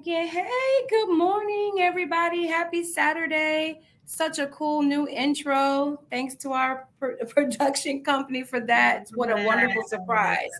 again. Hey, good morning, everybody. Happy Saturday. Such a cool new intro. Thanks to our production company for that. What a wonderful surprise.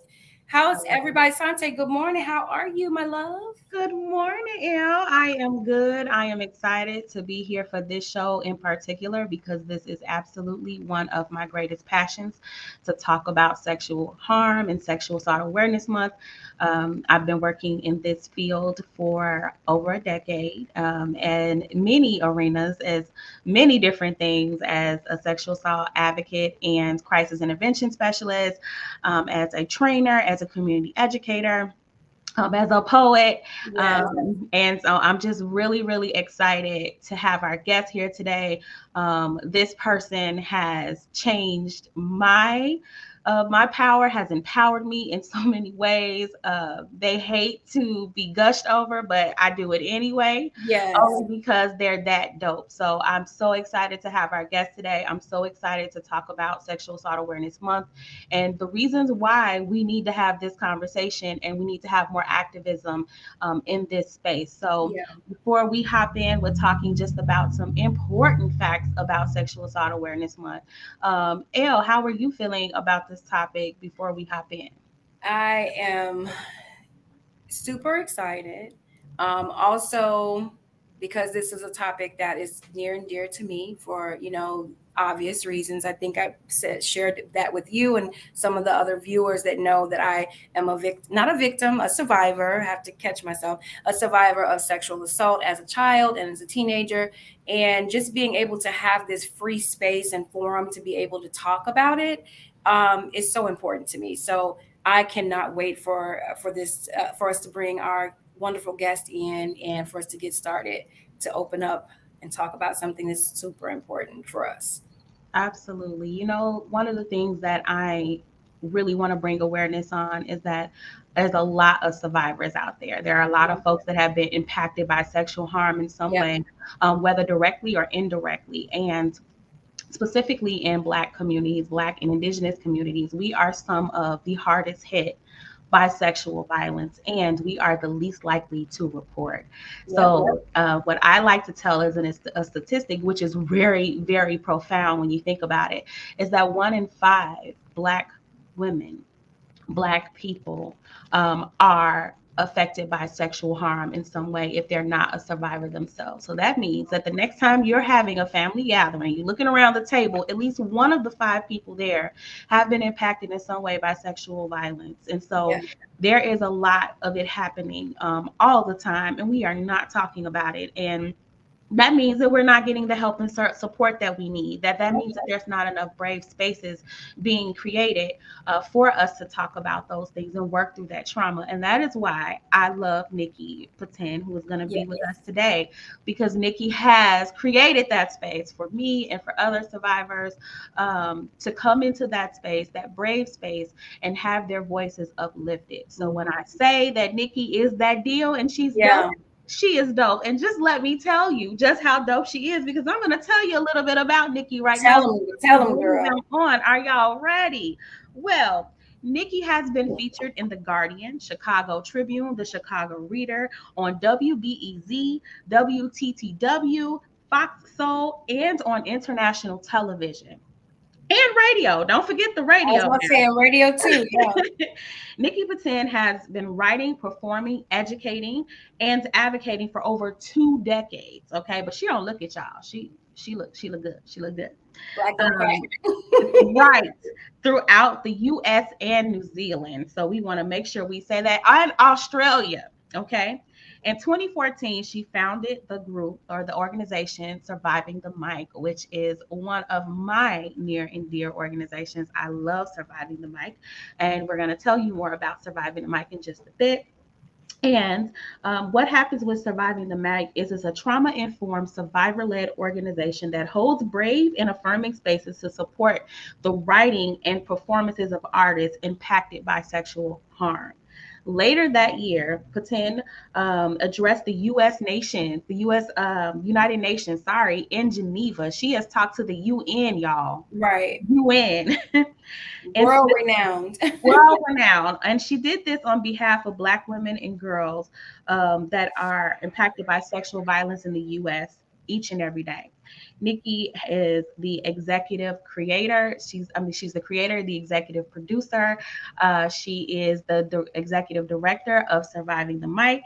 How's everybody? Sauntè, good morning. How are you, my love? Good morning, Elle. I am good. I am excited to be here for this show in particular because this is absolutely one of my greatest passions to talk about sexual harm and Sexual Assault Awareness Month. I've been working in this field for over a decade and many arenas as many different things as a sexual assault advocate and crisis intervention specialist, as a trainer, as a community educator, as a poet. Yes. And so I'm just really, really excited to have our guest here today. This person has changed my power, has empowered me in so many ways. They hate to be gushed over, but I do it anyway, Yes. only because they're that dope. So I'm so excited to have our guest today. I'm so excited to talk about Sexual Assault Awareness Month and the reasons why we need to have this conversation and we need to have more activism in this space. So Yeah. before we hop in, we're talking just about some important facts about Sexual Assault Awareness Month. Elle, how are you feeling about this topic before we hop in? I am super excited. Also, because this is a topic that is near and dear to me for, obvious reasons. I think I shared that with you and some of the other viewers that know that I am not a victim, a survivor. I have to catch myself, a survivor of sexual assault as a child and as a teenager. And just being able to have this free space and forum to be able to talk about it is so important to me. So I cannot wait for this for us to bring our wonderful guest in and for us to get started to open up and talk about something that's super important for us. Absolutely. You know, one of the things that I really want to bring awareness on is that there's a lot of survivors out there. There are a lot of folks that have been impacted by sexual harm in some Yep. way, whether directly or indirectly. And specifically in Black communities, Black and Indigenous communities, we are some of the hardest hit by sexual violence, and we are the least likely to report. Yep. So, what I like to tell is a statistic, which is very, very profound when you think about it, is that 1 in 5 Black women, Black people are affected by sexual harm in some way if they're not a survivor themselves. So that means that the next time you're having a family gathering, you're looking around the table, at least one of the 5 people there have been impacted in some way by sexual violence. And so Yeah. there is a lot of it happening all the time, and we are not talking about it. And that means that we're not getting the help and support that we need. That means that there's not enough brave spaces being created for us to talk about those things and work through that trauma. And that is why I love Nikki Patin, who is going to Yeah. be with us today, because Nikki has created that space for me and for other survivors to come into that space, that brave space, and have their voices uplifted. So when I say that Nikki is that deal and she's dope, Yeah. she is dope. And just let me tell you just how dope she is, because I'm going to tell you a little bit about Nikki right now. Tell them, Bring girl. them on. Are y'all ready? Well, Nikki has been featured in The Guardian, Chicago Tribune, The Chicago Reader, on WBEZ, WTTW, Fox Soul, and on international television and radio. Don't forget the I was radio going to say on radio too. Yeah. now. Nikki Patin has been writing, performing, educating, and advocating for over 2 decades. Okay, but she don't look at y'all. She look good. She look good. Black don't crack. Um, right throughout the U.S. and New Zealand. So we want to make sure we say that, and Australia. Okay. In 2014, she founded the group or the organization Surviving the Mic, which is one of my near and dear organizations. I love Surviving the Mic, and we're going to tell you more about Surviving the Mic in just a bit. And what happens with Surviving the Mag is it's a trauma informed, survivor led organization that holds brave and affirming spaces to support the writing and performances of artists impacted by sexual harm. Later that year, Patin addressed the U.S. nations, the U.S. United Nations, sorry, in Geneva. She has talked to the UN, y'all. Right. UN. And World renowned. world renowned. And she did this on behalf of Black women and girls that are impacted by sexual violence in the U.S. each and every day. Nikki is the executive creator. She's the creator, the executive producer. She is the executive director of Surviving the Mic.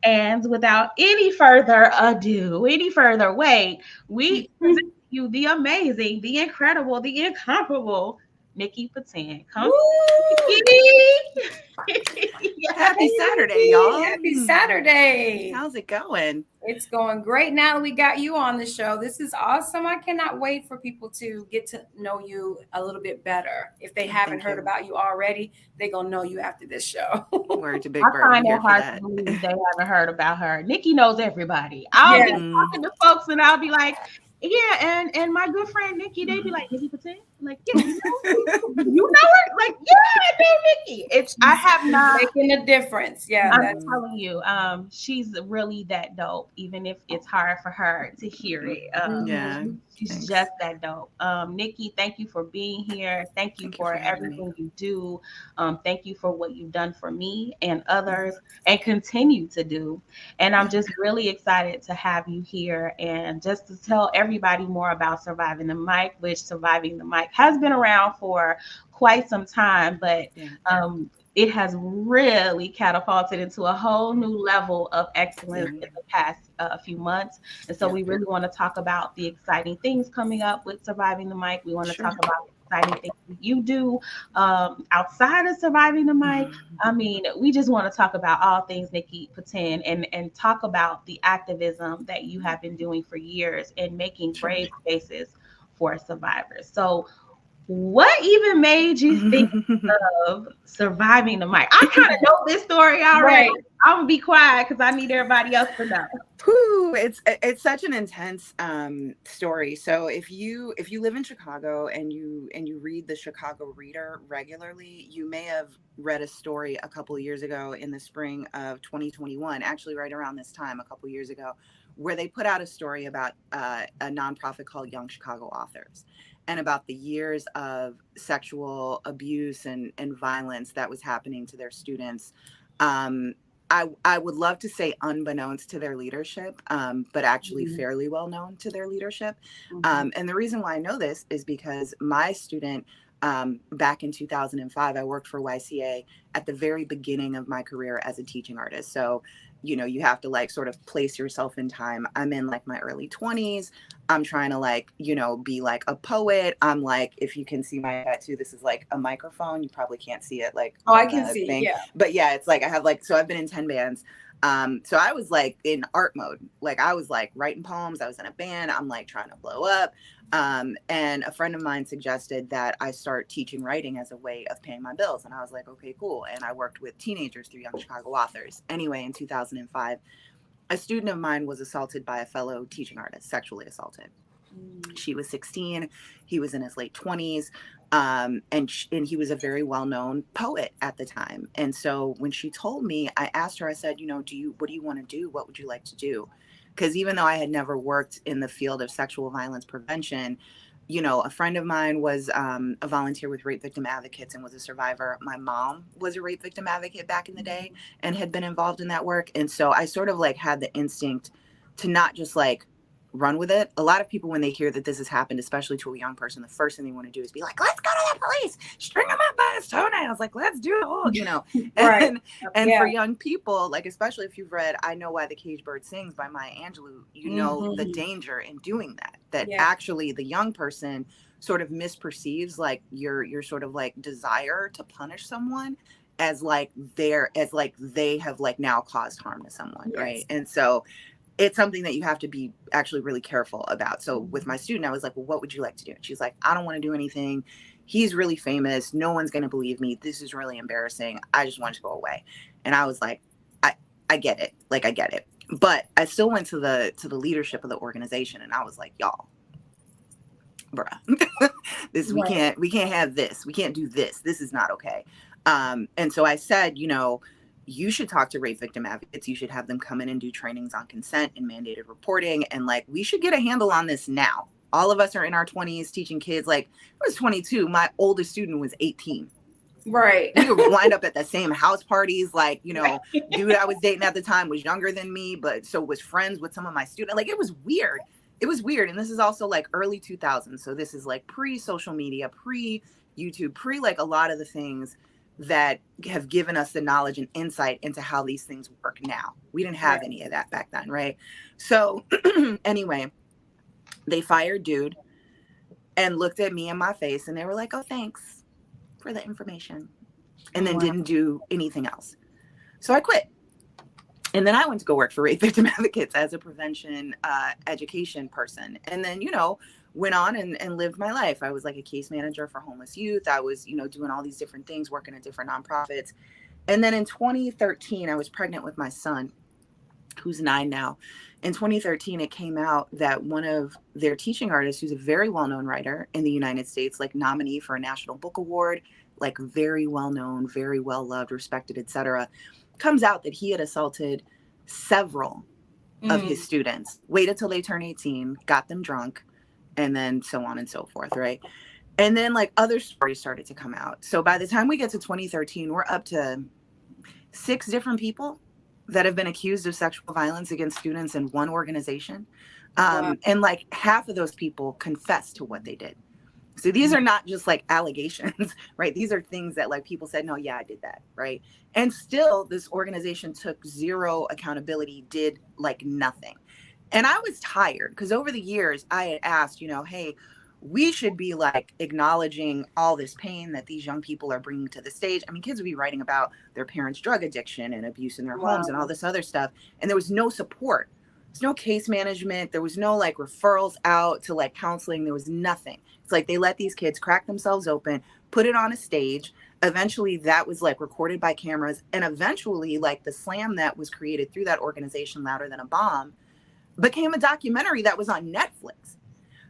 And without any further ado, any further wait, we present to you the amazing, the incredible, the incomparable Nikki Patin. Come, Woo! Nikki. Happy Saturday, y'all. Happy Saturday. How's it going? It's going great now that we got you on the show. This is awesome. I cannot wait for people to get to know you a little bit better. If they haven't heard about you already, they're going to know you after this show. Word to Big I Bird. find Here it for hard that. to believe they haven't heard about her. Nikki knows everybody. I'll be talking to folks and I'll be like, yeah, and my good friend Nikki, they be like, Nikki Patin? Like, yeah, you know her? Like, yeah, I know Nikki. I have not making a difference. Yeah, I'm telling you, she's really that dope, even if it's hard for her to hear it. Yeah, she's thanks. just that dope. Nikki, thank you for being here. Thank you for everything you do. Thank you for what you've done for me and others and continue to do. And I'm just really excited to have you here and just to tell everybody more about Surviving the Mic, which Surviving the Mic has been around for quite some time, but it has really catapulted into a whole new level of excellence in the past few months. And so we really want to talk about the exciting things coming up with Surviving the Mic. We want to talk about the exciting things that you do outside of Surviving the Mic. I mean, we just want to talk about all things Nikki Patin and talk about the activism that you have been doing for years and making brave spaces for survivors. So what even made you think of Surviving the Mic? I kind of know this story already. Right. I'm gonna be quiet because I need everybody else to know. Whew, it's such an intense story. So if you live in Chicago and you read the Chicago Reader regularly, you may have read a story a couple of years ago in the spring of 2021, actually right around this time, a couple of years ago, where they put out a story about a nonprofit called Young Chicago Authors, and about the years of sexual abuse and violence that was happening to their students. I would love to say unbeknownst to their leadership, but actually fairly well known to their leadership. And the reason why I know this is because my student, back in 2005, I worked for YCA at the very beginning of my career as a teaching artist. So, you know, you have to like sort of place yourself in time. I'm in like my early 20s. I'm trying to like, you know, be like a poet. I'm like, if you can see my tattoo, this is like a microphone. You probably can't see it. Like, I can see it. Yeah. But yeah, it's like I have like, so I've been in 10 bands. So I was like in art mode. Like I was like writing poems. I was in a band. I'm like trying to blow up. And a friend of mine suggested that I start teaching writing as a way of paying my bills. And I was like, okay, cool. And I worked with teenagers through Young Chicago Authors. Anyway, in 2005, a student of mine was assaulted by a fellow teaching artist, sexually assaulted. She was 16. He was in his late 20s. And he was a very well-known poet at the time. And so when she told me, I asked her, I said, you know, what do you want to do? What would you like to do? Because even though I had never worked in the field of sexual violence prevention, you know, a friend of mine was a volunteer with Rape Victim Advocates and was a survivor. My mom was a rape victim advocate back in the day and had been involved in that work. And so I sort of like had the instinct to not just like run with it. A lot of people, when they hear that this has happened, especially to a young person, the first thing they want to do is be like, let's go to the police, string them up by his toenails. Like, let's do it all, you know. And for young people, like, especially if you've read I Know Why the Caged Bird Sings by Maya Angelou, you know the danger in doing that actually the young person sort of misperceives like your sort of like desire to punish someone as like they have like now caused harm to someone. Right. And so it's something that you have to be actually really careful about. So with my student, I was like, well, what would you like to do? And she's like, I don't want to do anything. He's really famous. No one's going to believe me. This is really embarrassing. I just want to go away. And I was like, I get it. Like, I get it. But I still went to the leadership of the organization. And I was like, y'all, bruh, we can't have this. We can't do this. This is not okay. And so I said, you know, you should talk to rape victim advocates. You should have them come in and do trainings on consent and mandated reporting. And like, we should get a handle on this now. All of us are in our 20s teaching kids. Like, I was 22. My oldest student was 18. Right. We would wind up at the same house parties. Like, you know, dude I was dating at the time was younger than me, but so was friends with some of my students. Like, it was weird. It was weird. And this is also like early 2000s. So this is like pre-social media, pre-YouTube, pre like a lot of the things that have given us the knowledge and insight into how these things work now. We didn't have any of that back then, right? So anyway, they fired dude and looked at me in my face and they were like, oh, thanks for the information. And then didn't do anything else. So I quit. And then I went to go work for rape victim advocates as a prevention education person. And then, you know, went on and lived my life. I was like a case manager for homeless youth. I was, you know, doing all these different things, working at different nonprofits. And then in 2013, I was pregnant with my son, who's 9 now. In 2013, it came out that one of their teaching artists, who's a very well-known writer in the United States, like nominee for a National Book Award, like very well-known, very well-loved, respected, etc., comes out that he had assaulted several of his students, waited till they turned 18, got them drunk, and then so on and so forth, right? And then like other stories started to come out. So by the time we get to 2013, we're up to 6 different people that have been accused of sexual violence against students in one organization. And like half of those people confessed to what they did. So these are not just like allegations, right? These are things that like people said, no, yeah, I did that, right? And still this organization took zero accountability, did like nothing. And I was tired because over the years I had asked, you know, hey, we should be like acknowledging all this pain that these young people are bringing to the stage. I mean, kids would be writing about their parents' drug addiction and abuse in their homes and all this other stuff. And there was no support. There's no case management. There was no like referrals out to like counseling. There was nothing. It's like they let these kids crack themselves open, put it on a stage. Eventually that was like recorded by cameras. And eventually like the slam that was created through that organization, Louder Than a Bomb, became a documentary that was on Netflix.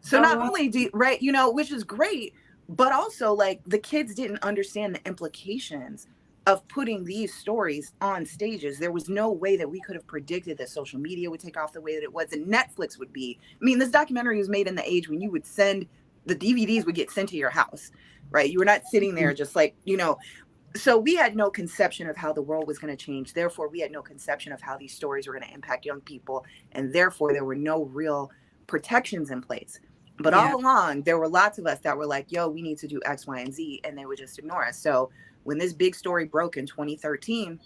So not only do, right, you know, which is great, but also like the kids didn't understand the implications of putting these stories on stages. There was no way that we could have predicted that social media would take off the way that it was, and Netflix would be. I mean, this documentary was made in the age when you would send, the DVDs would get sent to your house, right? You were not sitting there just like, you know, so we had no conception of how the world was going to change. Therefore, we had no conception of how these stories were going to impact young people. And therefore, there were no real protections in place. But all along, there were lots of us that were like, yo, we need to do X, Y, and Z. And they would just ignore us. So when this big story broke in 2013,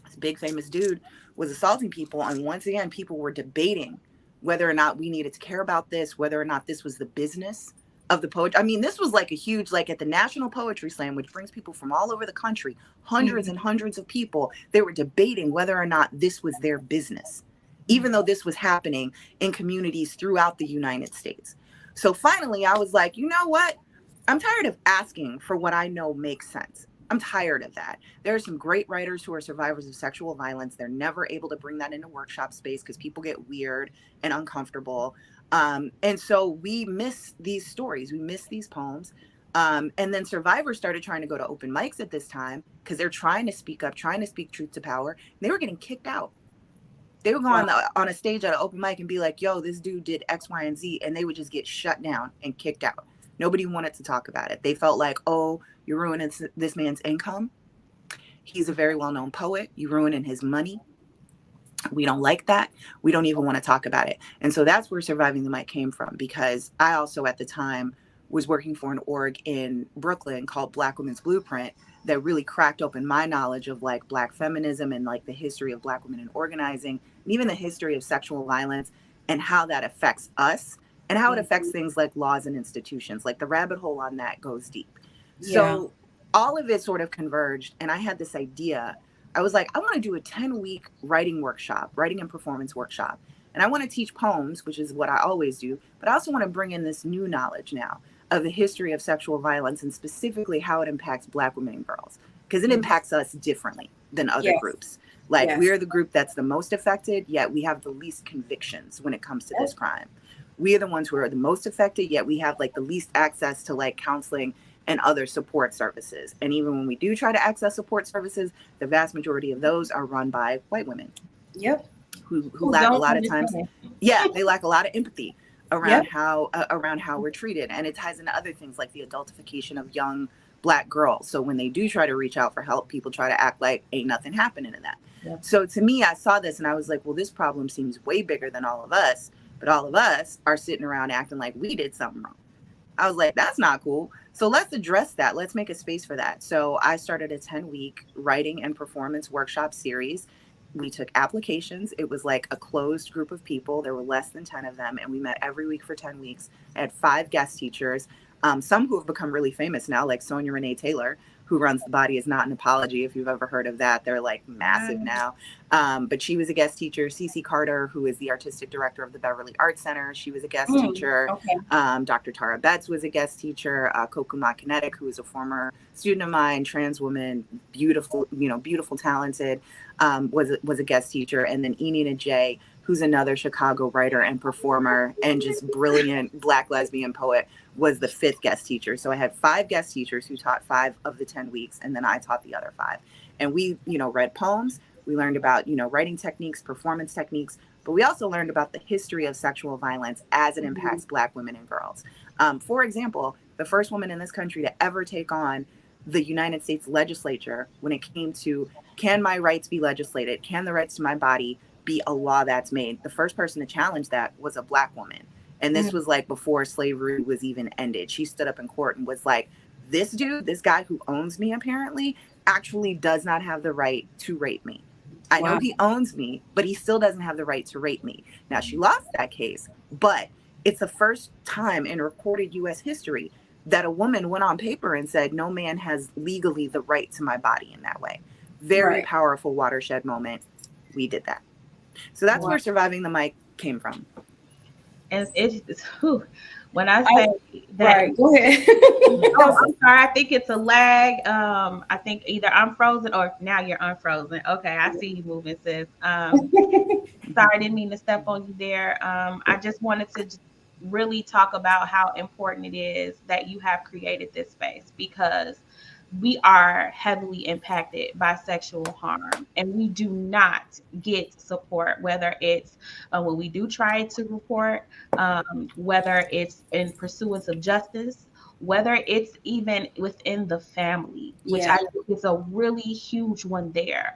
this big famous dude was assaulting people. And once again, people were debating whether or not we needed to care about this, whether or not this was the business of the poetry. I mean, this was like a huge, like at the National Poetry Slam, which brings people from all over the country, hundreds and hundreds of people. They were debating whether or not this was their business, even though this was happening in communities throughout the United States. So finally, I was like, you know what? I'm tired of asking for what I know makes sense. I'm tired of that. There are some great writers who are survivors of sexual violence. They're never able to bring that into workshop space because people get weird and uncomfortable. And so we miss these stories. We miss these poems. And then survivors started trying to go to open mics at this time because they're trying to speak up, trying to speak truth to power. They were getting kicked out. They would go on a stage at an open mic and be like, yo, this dude did X, Y, and Z. And they would just get shut down and kicked out. Nobody wanted to talk about it. They felt like, oh, you're ruining this man's income. He's a very well-known poet. You're ruining his money. We don't like that. We don't even want to talk about it. And so that's where Surviving the Mic came from, because I also at the time was working for an org in Brooklyn called Black Women's Blueprint that really cracked open my knowledge of like Black feminism and like the history of Black women in organizing, and even the history of sexual violence and how that affects us and how it affects things like laws and institutions. Like the rabbit hole on that goes deep. So all of it sort of converged. And I had this idea. I was like, I want to do a 10-week writing workshop, writing and performance workshop. And I want to teach poems, which is what I always do. But I also want to bring in this new knowledge now of the history of sexual violence and specifically how it impacts Black women and girls, because it impacts us differently than other groups. Like we're the group that's the most affected, yet we have the least convictions when it comes to this crime. We are the ones who are the most affected, yet we have like the least access to like counseling and other support services. And even when we do try to access support services, the vast majority of those are run by white women. Yep. Who lack a lot of times. Yeah, they lack a lot of empathy around Yep. how we're treated. And it ties into other things like the adultification of young Black girls. So when they do try to reach out for help, people try to act like ain't nothing happening in that. Yep. So to me, I saw this and I was like, well, this problem seems way bigger than all of us, but all of us are sitting around acting like we did something wrong. I was like, that's not cool. So let's address that. Let's make a space for that. So I started a 10-week writing and performance workshop series. We took applications. It was like a closed group of people. There were less than 10 of them. And we met every week for 10 weeks. I had 5 guest teachers, some who have become really famous now, like Sonia Renee Taylor, who runs The Body Is Not an Apology. If you've ever heard of that, they're like massive now. But she was a guest teacher. Cece Carter, who is the artistic director of the Beverly Arts Center, she was a guest teacher. Okay. Dr. Tara Betts was a guest teacher. Kokuma Kinetic, who is a former student of mine, trans woman, beautiful, beautiful, talented, was a guest teacher. And then Enina J, who's another Chicago writer and performer and just brilliant Black lesbian poet, was the 5th guest teacher. So I had 5 guest teachers who taught 5 of the 10 weeks, and then I taught the other 5. And we, read poems. We learned about, writing techniques, performance techniques, but we also learned about the history of sexual violence as it impacts Black women and girls. For example, the first woman in this country to ever take on the United States legislature when it came to, can my rights be legislated? Can the rights to my body be a law that's made? The first person to challenge that was a Black woman. And this was like before slavery was even ended. She stood up in court and was like, this dude, this guy who owns me apparently, actually does not have the right to rape me. I know he owns me, but he still doesn't have the right to rape me. Now, she lost that case, but it's the first time in recorded U.S. history that a woman went on paper and said, no man has legally the right to my body in that way. Very powerful watershed moment. We did that. So that's where Surviving the Mic came from. And it's when I say that, go ahead. I'm sorry. I think it's a lag. I think either I'm frozen or now you're unfrozen. Okay, I see you moving, sis. Sorry, I didn't mean to step on you there. I just wanted to really talk about how important it is that you have created this space, because we are heavily impacted by sexual harm, and we do not get support, whether it's when we do try to report, whether it's in pursuance of justice, whether it's even within the family, which I think is a really huge one there.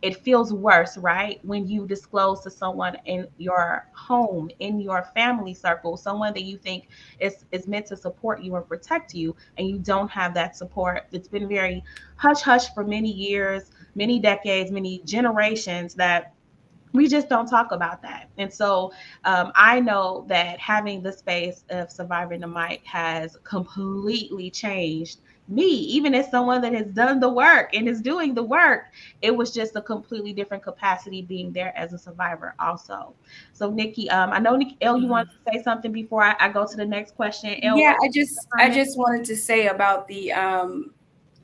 It feels worse, right, when you disclose to someone in your home, in your family circle, someone that you think is meant to support you and protect you, and you don't have that support. It's been very hush-hush for many years, many decades, many generations, that we just don't talk about that. And so I know that having the space of Surviving the Mic has completely changed me, even as someone that has done the work and is doing the work. It was just a completely different capacity being there as a survivor also. So Nikki, I know Nikki, Elle, you wanted to say something before I go to the next question. Elle, Yeah, I just wanted to say about the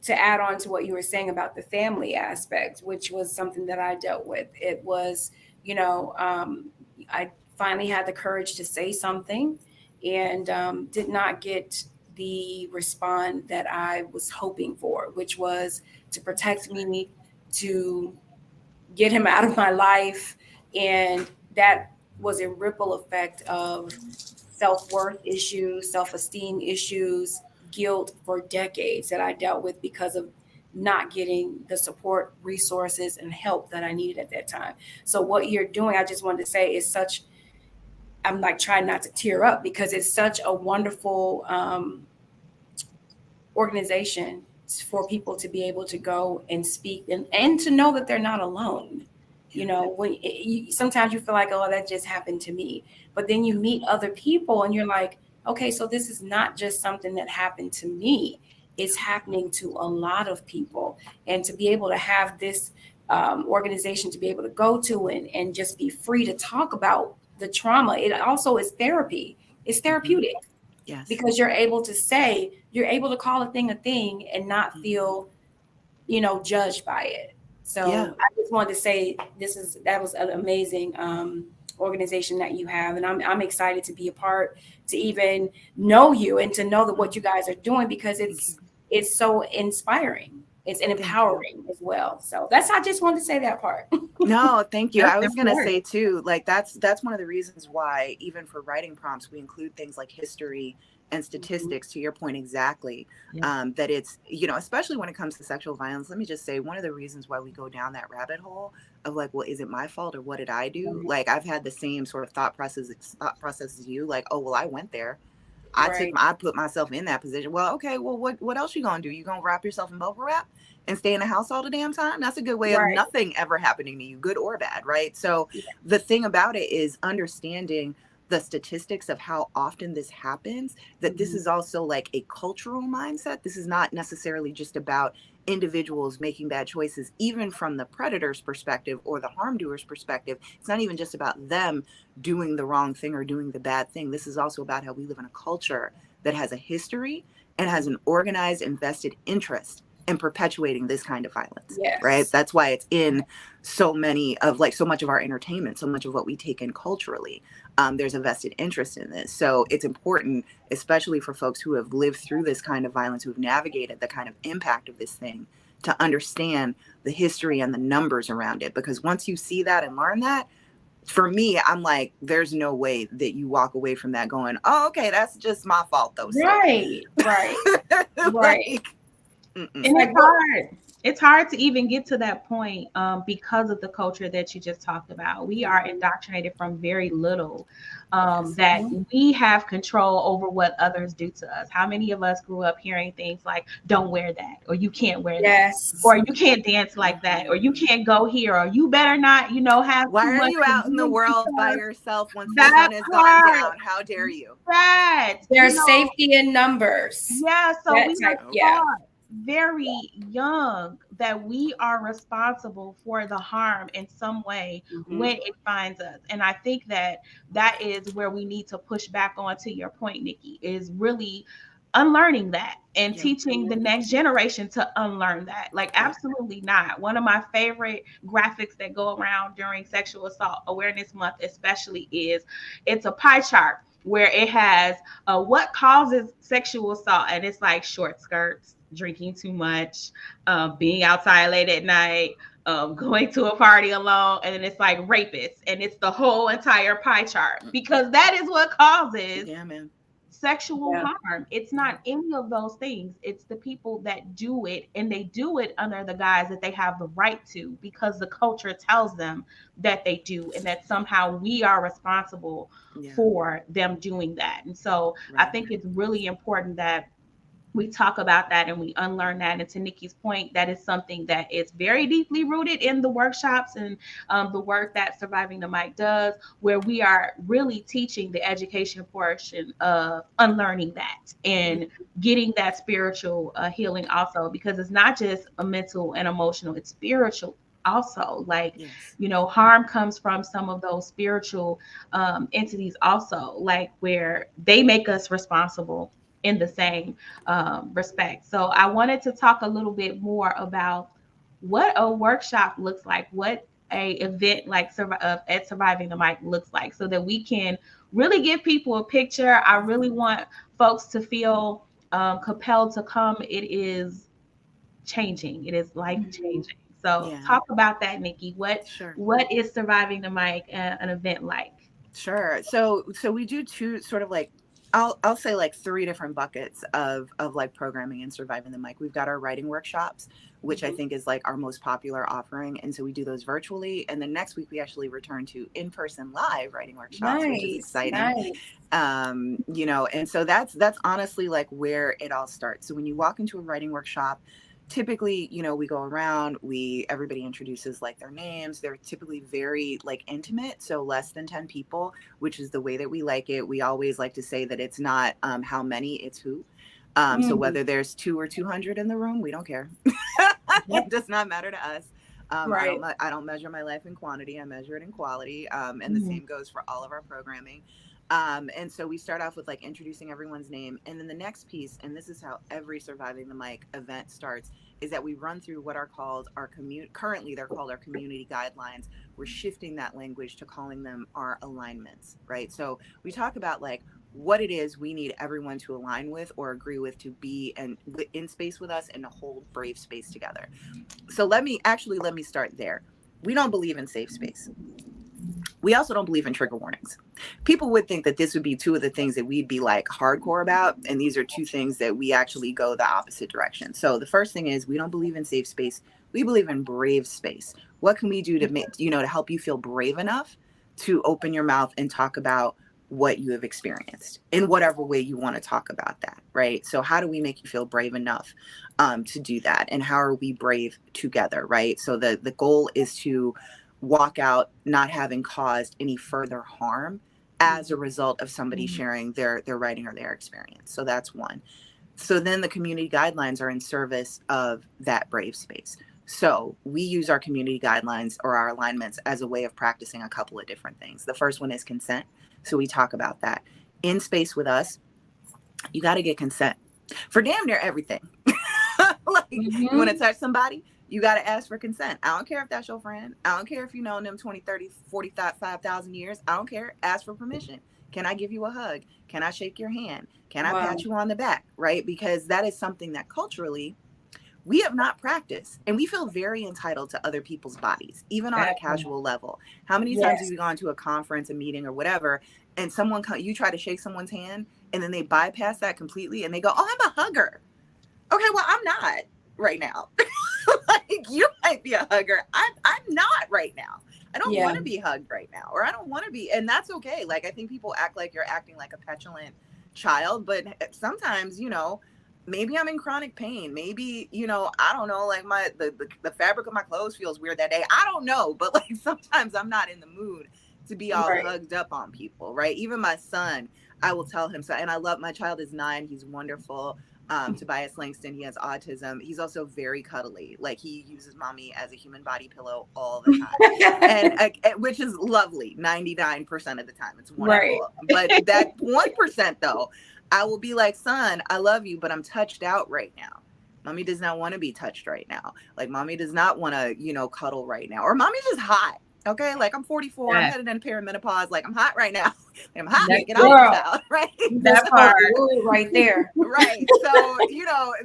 to add on to what you were saying about the family aspect, which was something that I dealt with. It was, I finally had the courage to say something, and did not get the response that I was hoping for, which was to protect me, to get him out of my life. And that was a ripple effect of self-worth issues, self-esteem issues, guilt for decades that I dealt with because of not getting the support, resources, and help that I needed at that time. So what you're doing, I just wanted to say, is such, I'm like trying not to tear up because it's such a wonderful organization for people to be able to go and speak and to know that they're not alone. Sometimes you feel like, oh, that just happened to me. But then you meet other people and you're like, okay, so this is not just something that happened to me. It's happening to a lot of people. And to be able to have this organization to be able to go to and just be free to talk about the trauma, it also is therapy. It's therapeutic. Yes. Because you're able to call a thing and not feel, judged by it. So I just wanted to say that was an amazing organization that you have, and I'm excited to be a part, to even know you and to know that what you guys are doing, because it's so inspiring. It's an empowering as well. So I just wanted to say that part. No, thank you. That's I was going to important. say too, like that's one of the reasons why even for writing prompts, we include things like history and statistics, to your point exactly. That it's, especially when it comes to sexual violence, let me just say, one of the reasons why we go down that rabbit hole of like, well, is it my fault or what did I do? Like, I've had the same sort of thought process as you, like, oh, well, I went there. I put myself in that position. Well, okay, well, what else you gonna do? You gonna wrap yourself in bubble wrap and stay in the house all the damn time? That's a good way of nothing ever happening to you, good or bad, right? So the thing about it is understanding the statistics of how often this happens, that this is also like a cultural mindset. This is not necessarily just about individuals making bad choices, even from the predator's perspective or the harm doer's perspective. It's not even just about them doing the wrong thing or doing the bad thing. This is also about how we live in a culture that has a history and has an organized, invested interest in perpetuating this kind of violence, right? That's why it's in so much of our entertainment, so much of what we take in culturally. There's a vested interest in this. So it's important, especially for folks who have lived through this kind of violence, who've navigated the kind of impact of this thing, to understand the history and the numbers around it. Because once you see that and learn that, for me, I'm like, there's no way that you walk away from that going, oh, okay, that's just my fault though. Right. Like, and it's hard. It's hard to even get to that point because of the culture that you just talked about. We are indoctrinated from very little that we have control over what others do to us. How many of us grew up hearing things like, don't wear that, or you can't wear that, or you can't dance like that, or you can't go here, or you better not, have why too are much you out in the world by because yourself once the sun has gone down? How dare you? There's safety in numbers. Yeah, so we are taught very young that we are responsible for the harm in some way when it finds us. And I think that is where we need to push back on, to your point, Nikki, is really unlearning that and teaching the next generation to unlearn that. Like, absolutely not. One of my favorite graphics that go around during Sexual Assault Awareness Month especially is, it's a pie chart where it has what causes sexual assault, and it's like short skirts, drinking too much, being outside late at night, going to a party alone, and then it's like rapists, and it's the whole entire pie chart, because that is what causes sexual harm. It's not any of those things. It's the people that do it, and they do it under the guise that they have the right to, because the culture tells them that they do, and that somehow we are responsible for them doing that. And so I think it's really important that we talk about that and we unlearn that. And to Nikki's point, that is something that is very deeply rooted in the workshops and the work that Surviving the Mic does, where we are really teaching the education portion of unlearning that and getting that spiritual healing also, because it's not just a mental and emotional, it's spiritual also. Like, harm comes from some of those spiritual entities also, like where they make us responsible in the same respect. So I wanted to talk a little bit more about what a workshop looks like, what a event like at Surviving the Mic looks like, so that we can really give people a picture. I really want folks to feel compelled to come. It is changing. It is life changing. So talk about that, Nikki. What is Surviving the Mic an event like? Sure. So we do two sort of like, I'll say like three different buckets of like programming and Surviving the Mic. We've got our writing workshops, which I think is like our most popular offering. And so we do those virtually. And then next week we actually return to in-person live writing workshops, which is exciting. And so that's honestly like where it all starts. So when you walk into a writing workshop, typically, we go around, everybody introduces like their names. They're typically very like intimate, so less than 10 people, which is the way that we like it. We always like to say that it's not how many, it's who. So whether there's 2 or 200 in the room, we don't care. It does not matter to us. I don't measure my life in quantity. I measure it in quality. And the same goes for all of our programming. And so we start off with like introducing everyone's name. And then the next piece, and this is how every Surviving the Mic event starts, is that we run through what are called our currently they're called our community guidelines. We're shifting that language to calling them our alignments, right? So we talk about like what it is we need everyone to align with or agree with to be and in space with us and to hold brave space together. So let me start there. We don't believe in safe space. We also don't believe in trigger warnings. People would think that this would be two of the things that we'd be like hardcore about. And these are two things that we actually go the opposite direction. So the first thing is we don't believe in safe space. We believe in brave space. What can we do to make, to help you feel brave enough to open your mouth and talk about what you have experienced in whatever way you want to talk about that, right? So how do we make you feel brave enough to do that? And how are we brave together, right? So the goal is to walk out not having caused any further harm as a result of somebody sharing their writing or their experience. So that's one. So then the community guidelines are in service of that brave space. So we use our community guidelines or our alignments as a way of practicing a couple of different things. The first one is consent. So we talk about that. In space with us, you got to get consent for damn near everything. Like you want to touch somebody, you got to ask for consent. I don't care if that's your friend. I don't care if you know them 20, 30, 40, 5,000 years. I don't care. Ask for permission. Can I give you a hug? Can I shake your hand? Can I pat you on the back? Right? Because that is something that culturally we have not practiced, and we feel very entitled to other people's bodies, even on a casual level. How many times have you gone to a conference, a meeting, or whatever, and you try to shake someone's hand, and then they bypass that completely, and they go, "Oh, I'm a hugger." Okay, well, I'm not right now. Like you might be a hugger. I'm not right now. I don't want to be hugged right now, or I don't want to be, and that's okay. Like I think people act like you're acting like a petulant child, but sometimes, maybe I'm in chronic pain. Maybe, I don't know, like the fabric of my clothes feels weird that day. I don't know, but like sometimes I'm not in the mood to be all hugged up on people, right? Even my son, I will tell him so. And I love my child is 9. He's wonderful. Tobias Langston, he has autism. He's also very cuddly. Like he uses mommy as a human body pillow all the time, and which is lovely 99% of the time. It's wonderful. But that 1% though, I will be like, son, I love you, but I'm touched out right now. Mommy does not want to be touched right now. Like mommy does not want to, cuddle right now. Or mommy's just hot. Okay, like I'm 44, I'm headed into perimenopause. Like I'm hot right now. I'm hot. Get out of the child, right? That part right there. Right. So,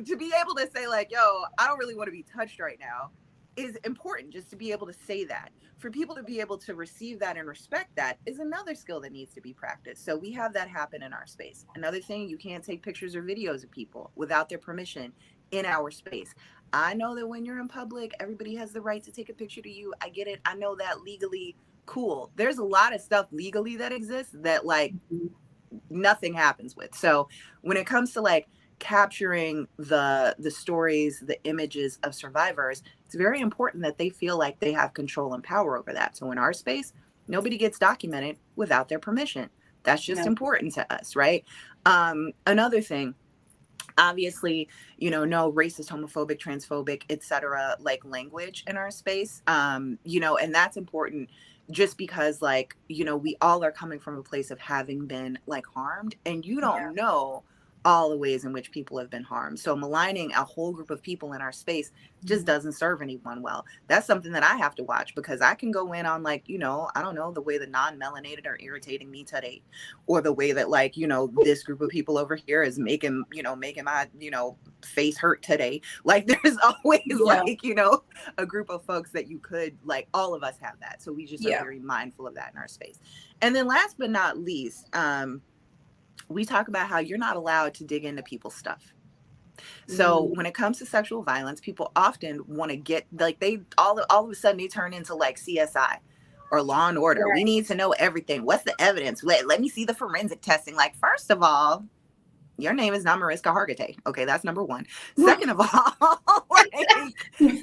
to be able to say like, yo, I don't really want to be touched right now is important, just to be able to say that. For people to be able to receive that and respect that is another skill that needs to be practiced. So we have that happen in our space. Another thing, you can't take pictures or videos of people without their permission in our space. I know that when you're in public, everybody has the right to take a picture to you. I get it. I know that legally, cool. There's a lot of stuff legally that exists that like nothing happens with. So when it comes to like capturing the stories, the images of survivors, it's very important that they feel like they have control and power over that. So in our space, nobody gets documented without their permission. That's just important to us, right? Another thing, obviously, no racist, homophobic, transphobic, etc. like language in our space. And that's important just because like, we all are coming from a place of having been like harmed, and you don't know all the ways in which people have been harmed. So maligning a whole group of people in our space just doesn't serve anyone well. That's something that I have to watch, because I can go in on like, I don't know, the way the non-melanated are irritating me today, or the way that like, this group of people over here is making my, face hurt today. Like there's always like, a group of folks that you could like, all of us have that. So we just are very mindful of that in our space. And then last but not least, we talk about how you're not allowed to dig into people's stuff. So when it comes to sexual violence, people often want to get like they all of a sudden they turn into like CSI or Law and Order. We need to know everything. What's the evidence? Let me see the forensic testing. Like, first of all, your name is not Mariska Hargitay. Okay, that's number one. Second of all, you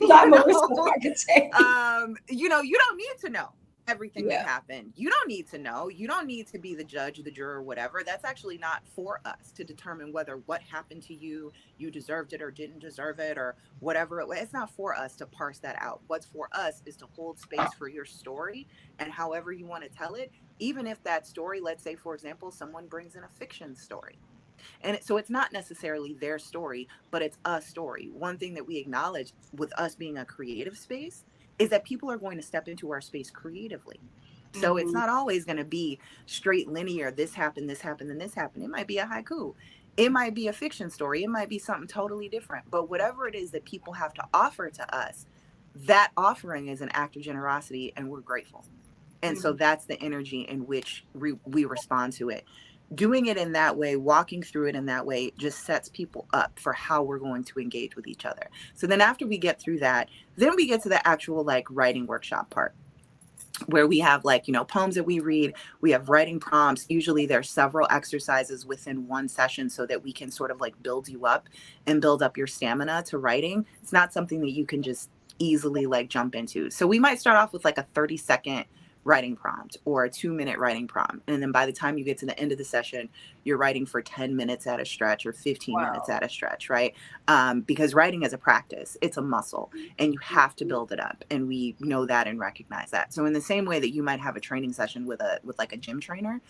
don't need to know everything that happened. You don't need to know. You don't need to be the judge, the juror, whatever. That's actually not for us to determine whether what happened to you deserved it or didn't deserve it or whatever. It's not for us to parse that out. What's for us is to hold space for your story, and however you want to tell it, even if that story, let's say, for example, someone brings in a fiction story. And so it's not necessarily their story, but it's a story. One thing that we acknowledge with us being a creative space is that people are going to step into our space creatively. So it's Mhm. not always going to be straight linear. This happened, and this happened. It might be a haiku. It might be a fiction story. It might be something totally different. But whatever it is that people have to offer to us, that offering is an act of generosity, and we're grateful. And so Mhm. that's the energy in which we respond to it. Doing it in that way, walking through it in that way, just sets people up for how we're going to engage with each other. So then after we get through that, then we get to the actual like writing workshop part, where we have like, you know, poems that we read. We have writing prompts. Usually there's several exercises within one session so that we can sort of like build you up and build up your stamina to writing. It's not something that you can just easily like jump into. So we might start off with like a 30-second writing prompt or a 2-minute writing prompt, and then by the time you get to the end of the session, you're writing for 10 minutes at a stretch or 15 minutes Wow. at a stretch, right? Because writing is a practice, it's a muscle, and you have to build it up, and we know that and recognize that. So in the same way that you might have a training session with like a gym trainer,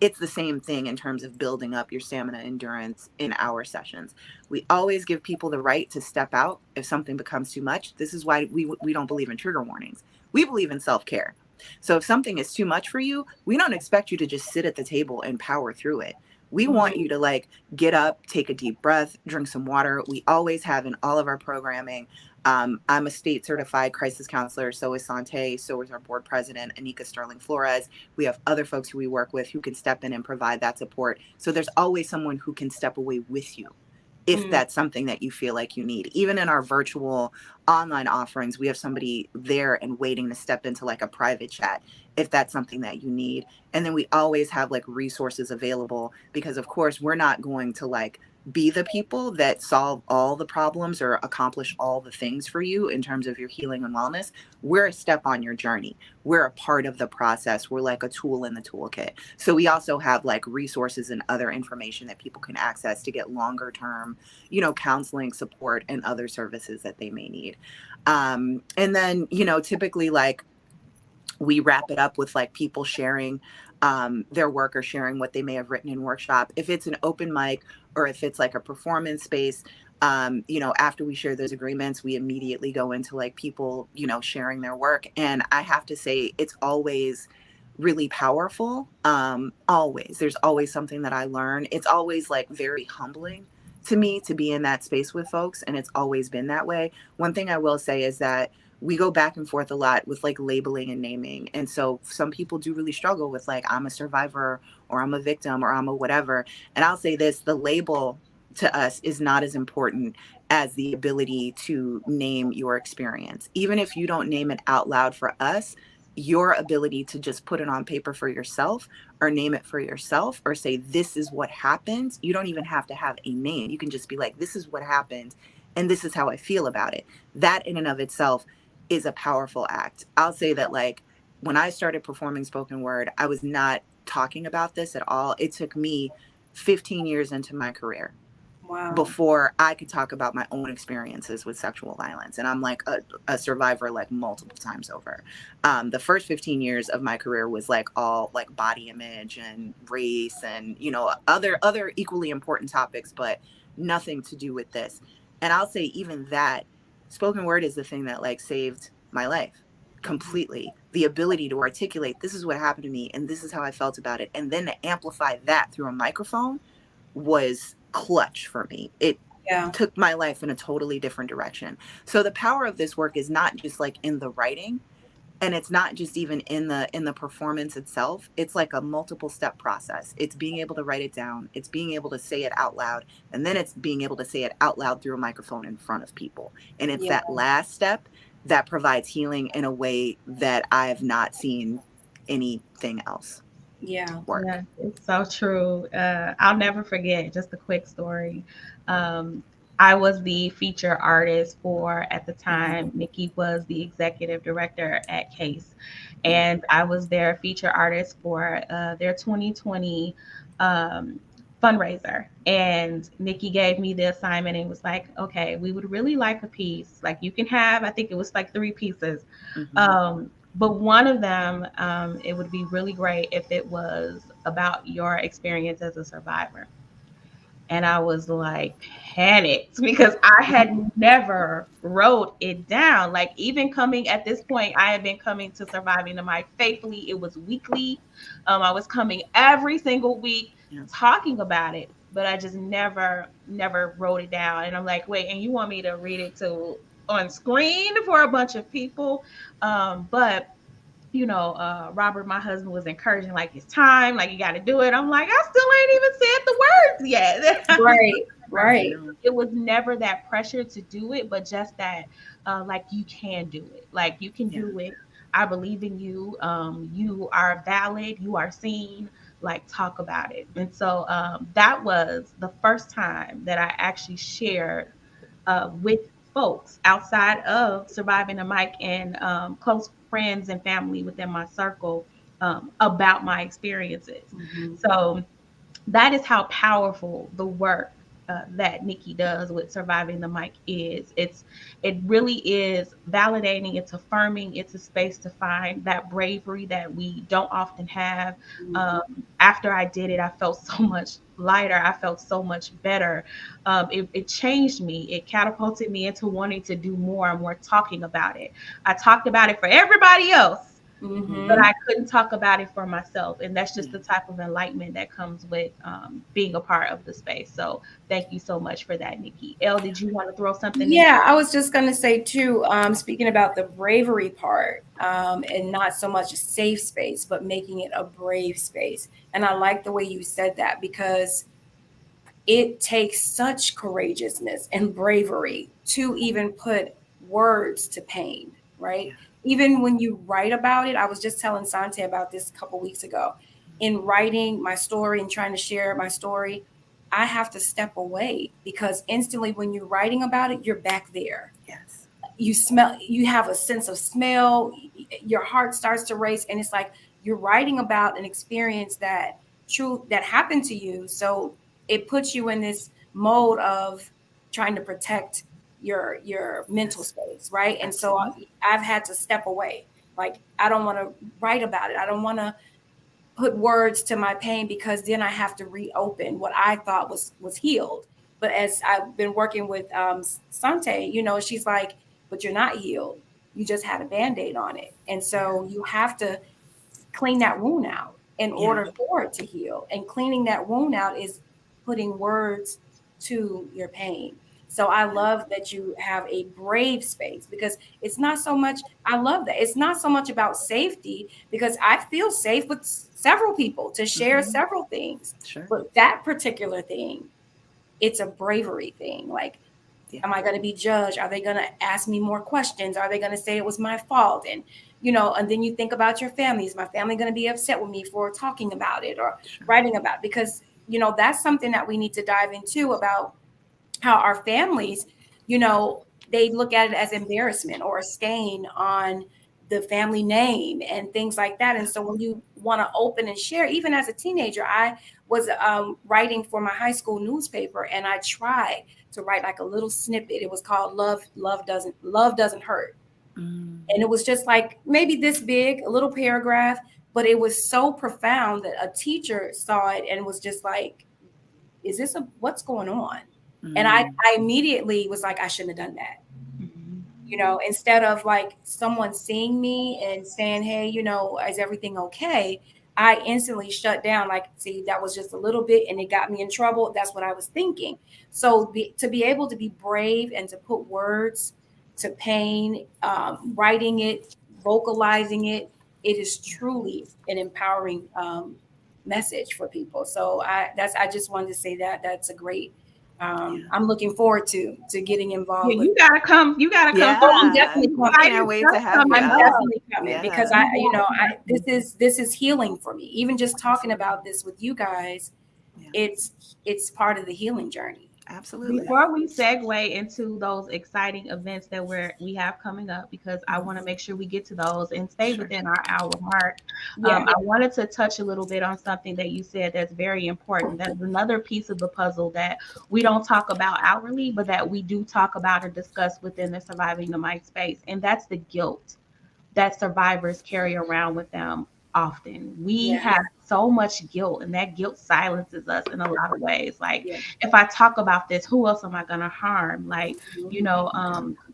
it's the same thing in terms of building up your stamina endurance in our sessions. We always give people the right to step out if something becomes too much. This is why we don't believe in trigger warnings. We believe in self-care. So if something is too much for you, we don't expect you to just sit at the table and power through it. We want Mhm. you to like get up, take a deep breath, drink some water. We always have in all of our programming. I'm a state certified crisis counselor. So is Sauntè. So is our board president, Anika Sterling Flores. We have other folks who we work with who can step in and provide that support. So there's always someone who can step away with you if Mhm. that's something that you feel like you need. Even in our virtual online offerings, we have somebody there and waiting to step into like a private chat if that's something that you need. And then we always have like resources available because, of course, we're not going to like be the people that solve all the problems or accomplish all the things for you in terms of your healing and wellness. We're a step on your journey. We're a part of the process. We're like a tool in the toolkit. So we also have like resources and other information that people can access to get longer term, you know, counseling support and other services that they may need. And then, you know, typically like we wrap it up with like people sharing their work or sharing what they may have written in workshop. If it's an open mic or if it's like a performance space, you know, after we share those agreements, we immediately go into like people, you know, sharing their work. And I have to say, it's always really powerful. Always, there's always something that I learn. It's always like very humbling to me to be in that space with folks. And it's always been that way. One thing I will say is that we go back and forth a lot with like labeling and naming. And so some people do really struggle with like, I'm a survivor or I'm a victim or I'm a whatever. And I'll say this, the label to us is not as important as the ability to name your experience. Even if you don't name it out loud for us, your ability to just put it on paper for yourself or name it for yourself or say, this is what happened. You don't even have to have a name. You can just be like, this is what happened and this is how I feel about it. That in and of itself is a powerful act. I'll say that like when I started performing spoken word, I was not talking about this at all. It took me 15 years into my career Wow. before I could talk about my own experiences with sexual violence. And I'm like a survivor like multiple times over. The first 15 years of my career was like all like body image and race and, you know, other equally important topics, but nothing to do with this. And I'll say even that spoken word is the thing that like saved my life Mhm. completely. The ability to articulate, this is what happened to me and this is how I felt about it. And then to amplify that through a microphone was clutch for me. It Yeah. took my life in a totally different direction. So the power of this work is not just like in the writing and it's not just even in the performance itself. It's like a multiple step process. It's being able to write it down, it's being able to say it out loud, and then it's being able to say it out loud through a microphone in front of people. And it's Yeah. that last step that provides healing in a way that I've not seen anything else Yeah. work. Yeah, it's so true. I'll never forget just a quick story. Um, I was the feature artist for, at the Mhm. time, Nikki was the executive director at Case. Mhm. And I was their feature artist for their 2020 um, fundraiser. And Nikki gave me the assignment and was like, okay, we would really like a piece. Like you can have, I think it was like 3 pieces. Mhm. Um, But one of them, it would be really great if it was about your experience as a survivor. And I was like panicked because I had never wrote it down. Like, even coming at this point, I had been coming to Surviving the Mic faithfully. It was weekly. I was coming every single week talking about it, but I just never wrote it down. And I'm like, wait, and you want me to read it to on screen for a bunch of people? But Robert, my husband, was encouraging, like, it's time, like, you got to do it. I'm like, I still ain't even said the words yet. Right. It was never that pressure to do it, but just that, like, you can do it. Like, you can do it. I believe in you. You are valid. You are seen. Like, talk about it. And so that was the first time that I actually shared with folks outside of Surviving the Mic and close friends and family within my circle about my experiences. Mm-hmm. So that is how powerful the work that Nikki does with Surviving the Mic is. It really is validating. It's affirming. It's a space to find that bravery that we don't often have. After I did it, I felt so much lighter. I felt so much better. It changed me. It catapulted me into wanting to do more and more talking about it. I talked about it for everybody else. But I couldn't talk about it for myself. And that's just the type of enlightenment that comes with being a part of the space. So thank you so much for that, Nikki. Elle, did you want to throw something in? Yeah, I was just going to say too, speaking about the bravery part, and not so much a safe space, but making it a brave space. And I like the way you said that, because it takes such courageousness and bravery to even put words to pain, right? Even when you write about it, I was just telling Sauntè about this a couple weeks ago. In writing my story and trying to share my story, I have to step away, because instantly when you're writing about it, you're back there. Yes. You smell, you have a sense of smell, your heart starts to race, and it's like you're writing about an experience that happened to you. So it puts you in this mode of trying to protect your mental space, right? And so I've had to step away. Like, I don't want to write about it. I don't want to put words to my pain, because then I have to reopen what I thought was healed. But as I've been working with Sauntè, she's like, but you're not healed. You just had a Band-Aid on it. And so you have to clean that wound out in order for it to heal. And cleaning that wound out is putting words to your pain. So I love that you have a brave space, because it's not so much, I love that. It's not so much about safety, because I feel safe with several people to share several things. Sure. But that particular thing, it's a bravery thing. Like, am I going to be judged? Are they going to ask me more questions? Are they going to say it was my fault? And, and then you think about your family. Is my family going to be upset with me for talking about it or writing about it? Because, that's something that we need to dive into, about how our families, they look at it as embarrassment or a stain on the family name and things like that. And so when you want to open and share, even as a teenager, I was writing for my high school newspaper, and I tried to write like a little snippet. It was called Love Doesn't Hurt. And it was just like maybe this big, a little paragraph, but it was so profound that a teacher saw it and was just like, what's going on? And I immediately was like, I shouldn't have done that. Instead of like someone seeing me and saying, hey, is everything okay? I instantly shut down. Like, see, that was just a little bit and it got me in trouble. That's what I was thinking. So to be able to be brave and to put words to pain, writing it, vocalizing it, it is truly an empowering message for people. So I just wanted to say that that's a great. I'm looking forward to getting involved. You gotta come. Yeah. So I'm definitely coming. I can't wait to have you. I'm definitely coming because this is healing for me. Even just talking about this with you guys, it's part of the healing journey. Absolutely. Before we segue into those exciting events that we have coming up, because I want to make sure we get to those and stay within our hour mark. I wanted to touch a little bit on something that you said that's very important. That's another piece of the puzzle that we don't talk about outwardly, but that we do talk about or discuss within the Surviving the Mic space. And that's the guilt that survivors carry around with them often. We Yes. have so much guilt, and that guilt silences us in a lot of ways. Like, Yeah. if I talk about this, who else am I going to harm? Like,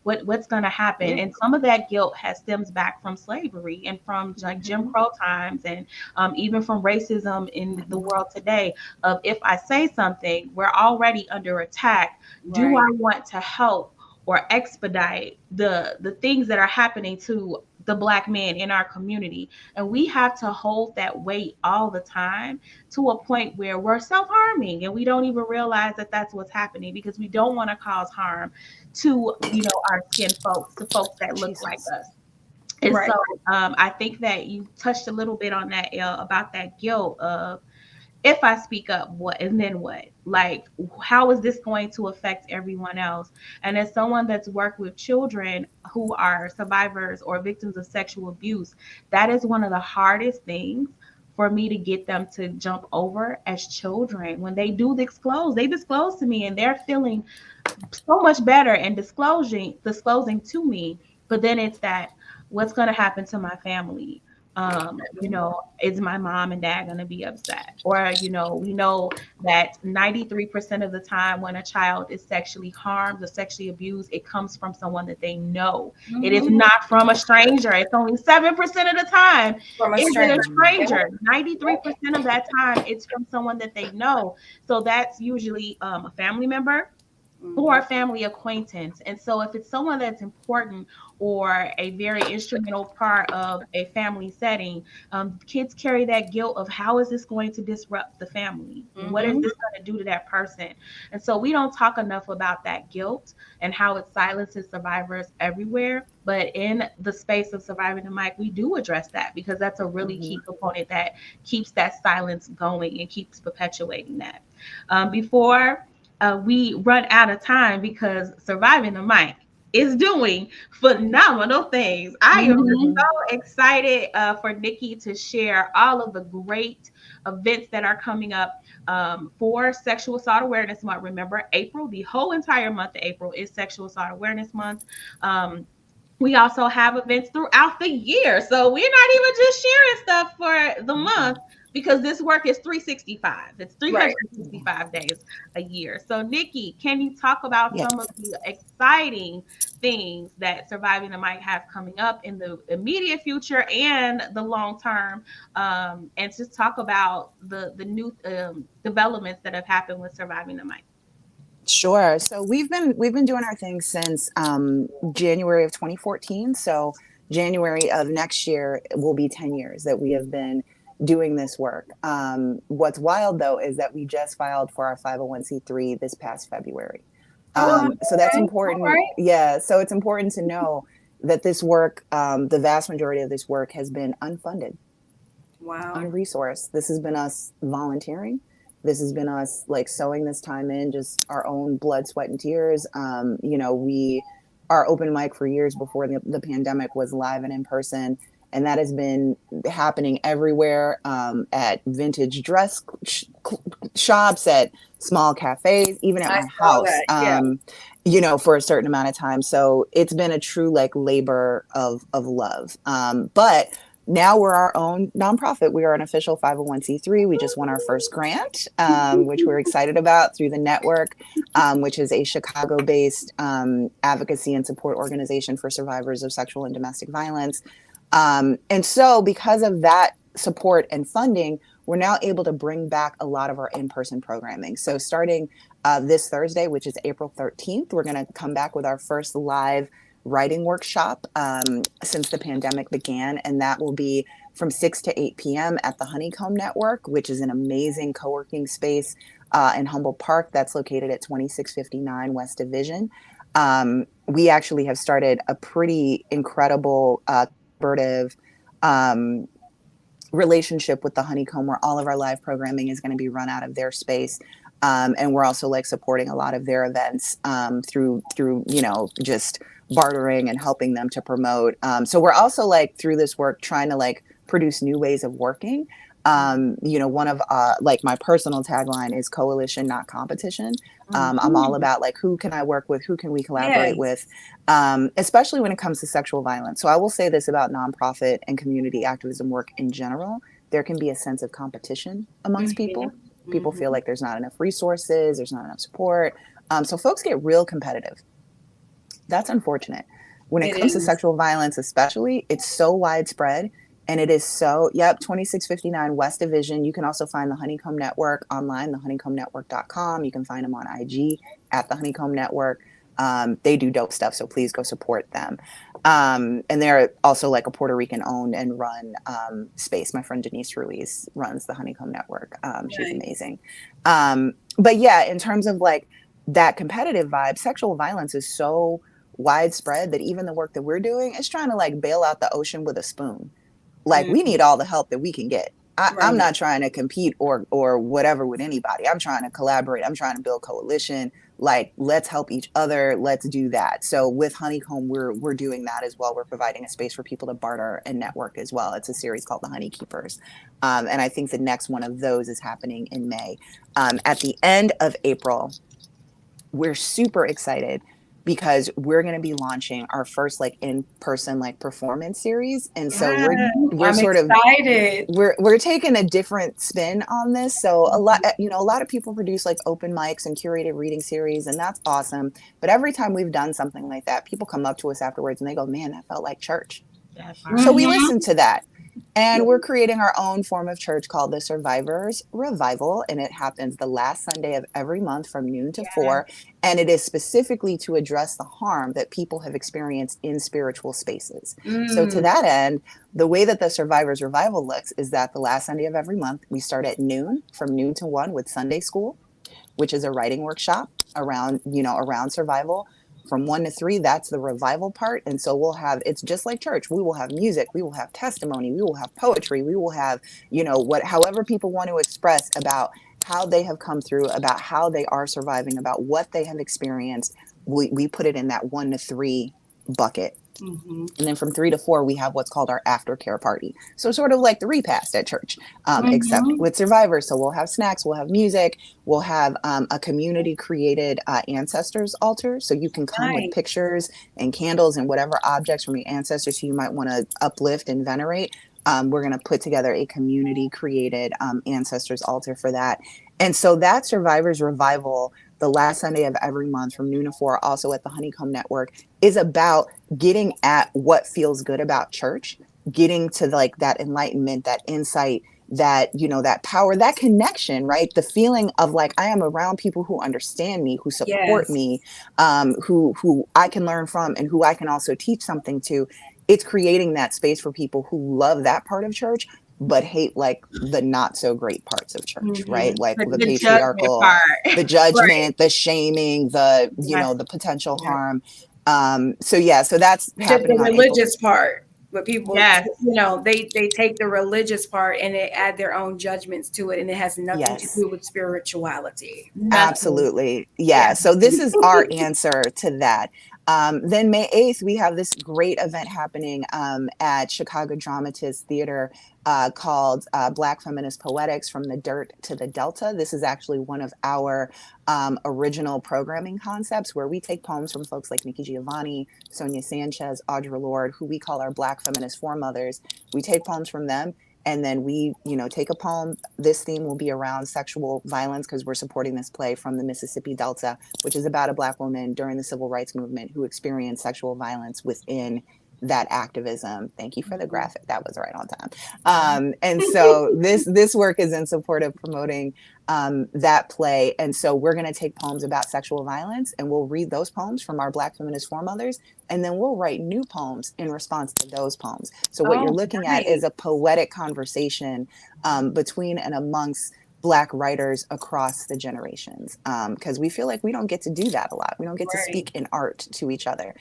what's going to happen? Yeah. And some of that guilt has stems back from slavery and from like Jim Crow times, and even from racism in the world today. Of, if I say something, we're already under attack. Do Right. I want to help or expedite the things that are happening to the Black men in our community? And we have to hold that weight all the time, to a point where we're self-harming and we don't even realize that that's what's happening, because we don't want to cause harm to, our skin folks, to folks that look like Jesus. us. And Right. so I think that you touched a little bit on that, Elle, about that guilt of, if I speak up, what, and then what? Like, how is this going to affect everyone else? And as someone that's worked with children who are survivors or victims of sexual abuse, that is one of the hardest things for me to get them to jump over as children. When they do disclose to me, and they're feeling so much better and disclosing to me. But then it's that, what's going to happen to my family? Is my mom and dad going to be upset? Or, we know that 93% of the time when a child is sexually harmed or sexually abused, it comes from someone that they know. It is not from a stranger. It's only 7% of the time From a is it a stranger. stranger. 93% of that time, it's from someone that they know. So that's usually a family member or a family acquaintance. And so if it's someone that's important or a very instrumental part of a family setting, kids carry that guilt of, how is this going to disrupt the family? What is this going to do to that person? And so we don't talk enough about that guilt and how it silences survivors everywhere. But in the space of Surviving the Mic, we do address that, because that's a really key component that keeps that silence going and keeps perpetuating that. Before we run out of time, because Surviving the Mic is doing phenomenal things. I am so excited for Nikki to share all of the great events that are coming up for Sexual Assault Awareness Month. Remember, April, the whole entire month of April is Sexual Assault Awareness Month. We also have events throughout the year. So we're not even just sharing stuff for the month, because this work is 365. It's 365 days a year. So Nikki, can you talk about some of the exciting things that Surviving the Mic have coming up in the immediate future and the long term, and just talk about the new developments that have happened with Surviving the Mic? Sure. So we've been doing our thing since January of 2014. So January of next year will be 10 years that we have been doing this work. What's wild though is that we just filed for our 501c3 this past February. So that's important. Right. Yeah. So it's important to know that this work, the vast majority of this work has been unfunded, unresourced. This has been us volunteering. This has been us like sowing this time in, just our own blood, sweat, and tears. Our open mic for years before the pandemic was live and in person. And that has been happening everywhere, at vintage dress shops, at small cafes, even at my house, for a certain amount of time. So it's been a true like labor of love. But now we're our own nonprofit. We are an official 501c3. We just won our first grant, which we're excited about, through the network, which is a Chicago-based advocacy and support organization for survivors of sexual and domestic violence. And so because of that support and funding, we're now able to bring back a lot of our in-person programming. So starting this Thursday, which is April 13th, we're going to come back with our first live writing workshop since the pandemic began. And that will be from 6 to 8 p.m. at the Honeycomb Network, which is an amazing co-working space in Humboldt Park that's located at 2659 West Division. We actually have started a pretty incredible collaborative relationship with the Honeycomb, where all of our live programming is going to be run out of their space. And we're also like supporting a lot of their events through just bartering and helping them to promote. So we're also like through this work trying to like produce new ways of working One of like my personal tagline is coalition, not competition. I'm all about like, who can I work with? Who can we collaborate with? Especially when it comes to sexual violence. So I will say this about nonprofit and community activism work in general. There can be a sense of competition amongst people. People feel like there's not enough resources, there's not enough support. So folks get real competitive. That's unfortunate. When it comes to sexual violence, especially, it's so widespread. And it is so, 2659 West Division. You can also find the Honeycomb Network online, thehoneycombnetwork.com. You can find them on IG at the Honeycomb Network. They do dope stuff, so please go support them. And they're also like a Puerto Rican owned and run space. My friend Denise Ruiz runs the Honeycomb Network. She's amazing. But yeah, in terms of like that competitive vibe, sexual violence is so widespread that even the work that we're doing is trying to like bail out the ocean with a spoon. Like we need all the help that we can get. I'm not trying to compete or whatever with anybody. I'm trying to collaborate. I'm trying to build coalition. Like, let's help each other. Let's do that. So with Honeycomb, we're doing that as well. We're providing a space for people to barter and network as well. It's a series called The Honey Keepers. And I think the next one of those is happening in May. At the end of April, we're super excited because we're going to be launching our first like in-person like performance series. And so we're sort excited. We're taking a different spin on this. So a lot of people produce like open mics and curated reading series, and that's awesome. But every time we've done something like that, people come up to us afterwards and they go, man, that felt like church. So we listen to that. And we're creating our own form of church called the Survivors Revival. And it happens the last Sunday of every month from noon to 4. And it is specifically to address the harm that people have experienced in spiritual spaces. So to that end, the way that the Survivors Revival looks is that the last Sunday of every month, we start at noon, from noon to 1 with Sunday school, which is a writing workshop around survival. From 1 to 3, that's the revival part. And so it's just like church. We will have music, we will have testimony, we will have poetry, we will have, however people want to express about how they have come through, about how they are surviving, about what they have experienced. We put it in that 1 to 3 bucket. And then from 3 to 4, we have what's called our aftercare party. So sort of like the repast at church, except with survivors. So we'll have snacks, we'll have music, we'll have a community created ancestors altar. So you can come with pictures and candles and whatever objects from your ancestors who you might want to uplift and venerate. We're going to put together a community created ancestors altar for that. And so that Survivors Revival, the last Sunday of every month from noon to 4, also at the Honeycomb Network, is about getting at what feels good about church, getting to like that enlightenment, that insight, that, that power, that connection, right? The feeling of like, I am around people who understand me, who support me, who I can learn from and who I can also teach something to. It's creating that space for people who love that part of church, but hate like the not so great parts of church, right? Like the patriarchal, the judgment, the shaming, the, the potential harm. So that's happening. The religious part. But people, they take the religious part and they add their own judgments to it, and it has nothing to do with spirituality. Absolutely. Yeah. So this is our answer to that. Then May 8th, we have this great event happening at Chicago Dramatist Theater called Black Feminist Poetics, From the Dirt to the Delta. This is actually one of our original programming concepts, where we take poems from folks like Nikki Giovanni, Sonia Sanchez, Audre Lorde, who we call our Black feminist foremothers. We take poems from them, and then we, take a poem. This theme will be around sexual violence, because we're supporting this play from the Mississippi Delta, which is about a Black woman during the Civil Rights Movement who experienced sexual violence within that activism. Thank you for the graphic. That was right on time. And so this work is in support of promoting that play. And so we're going to take poems about sexual violence, and we'll read those poems from our Black feminist foremothers, and then we'll write new poems in response to those poems. So what you're looking at is a poetic conversation between and amongst Black writers across the generations, because we feel like we don't get to do that a lot. We don't get to speak in art to each other.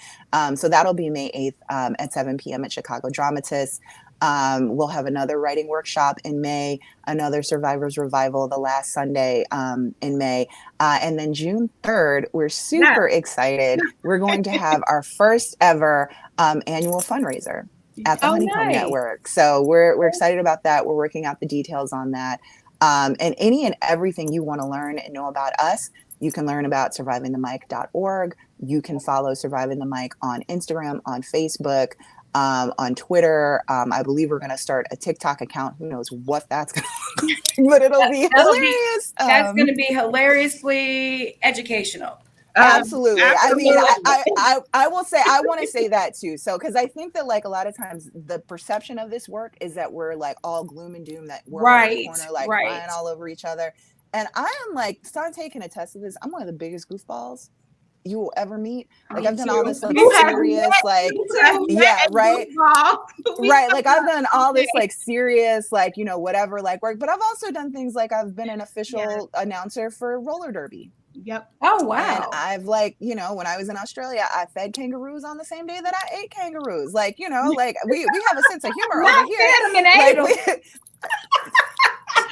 So that'll be May 8th at 7 p.m. at Chicago Dramatists. We'll have another writing workshop in May, another Survivors Revival the last Sunday in May. And then June 3rd, we're super excited. We're going to have our first ever annual fundraiser. at the Oh, Honeycomb nice. Network. So we're excited about that. We're working out the details on that. And any and everything you want to learn and know about us, you can learn about survivingthemic.org. You can follow Surviving the Mic on Instagram, on Facebook, on Twitter. I believe we're going to start a TikTok account. Who knows what that's going to look like, but it'll be hilarious. That's going to be hilariously educational. Absolutely. Absolutely. I will say, I want to say that too. So, because I think that like a lot of times the perception of this work is that we're like all gloom and doom, that we're all in the corner, like crying all over each other. And I am like, Sauntè can attest to this. I'm one of the biggest goofballs you will ever meet. Like I've done all this like serious, like, yeah, right. Right. Like I've done all this like serious, like, you know, whatever, like work, but I've also done things like I've been an official announcer for roller derby. Yep. Oh, wow. And I've like, you know, when I was in Australia, I fed kangaroos on the same day that I ate kangaroos. Like, you know, like we have a sense of humor over here. Like,